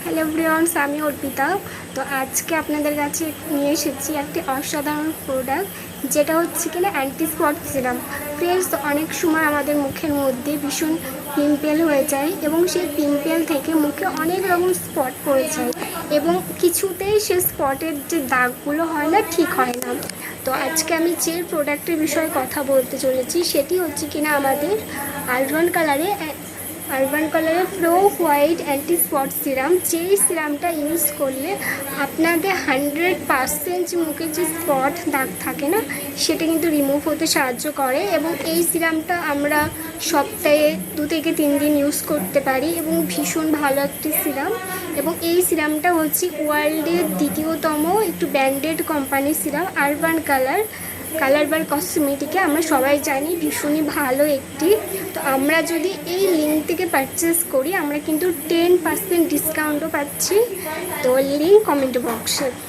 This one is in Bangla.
হ্যালো এভরিওয়ান, আমি অর্পিতা। তো আজকে আপনাদের কাছে নিয়ে এসেছি একটি অসাধারণ প্রোডাক্ট, যেটা হচ্ছে কিনা অ্যান্টি স্পট সিরাম। ফ্রেন্ডস, অনেক সময় আমাদের মুখের মধ্যে ভীষণ পিম্পল হয়ে যায় এবং সেই পিম্পল থেকে মুখে অনেক রকম স্পট পড়ে যায় এবং কিছুতেই সে স্পটের যে দাগগুলো হয় না, ঠিক হয় না। তো আজকে আমি যে প্রোডাক্টের বিষয়ে কথা বলতে চলেছি সেটি হচ্ছে কিনা আমাদের আরবান কালারের flow white anti spot serum. যেই সিরামটা ইউজ করলে আপনাদের 100% মুখে যে স্পট দাগ থাকে না, সেটা কিন্তু রিমুভ হতে সাহায্য করে। এবং এই সিরামটা আমরা সপ্তাহে 2 থেকে 3 দিন ইউজ করতে পারি এবং ভীষণ ভালো একটি সিরাম। এবং এই সিরামটা হচ্ছে ওয়ার্ল্ডের দ্বিতীয়তম একটু ব্র্যান্ডেড কোম্পানির সিরাম। আরবান কালার বার কসমেটিকে আমরা সবাই জানি ভীষণই ভালো একটি। তো আমরা যদি এই লিঙ্ক থেকে পারচেস করি, আমরা কিন্তু 10% ডিসকাউন্টও পাচ্ছি। তো লিঙ্ক কমেন্ট বক্সে।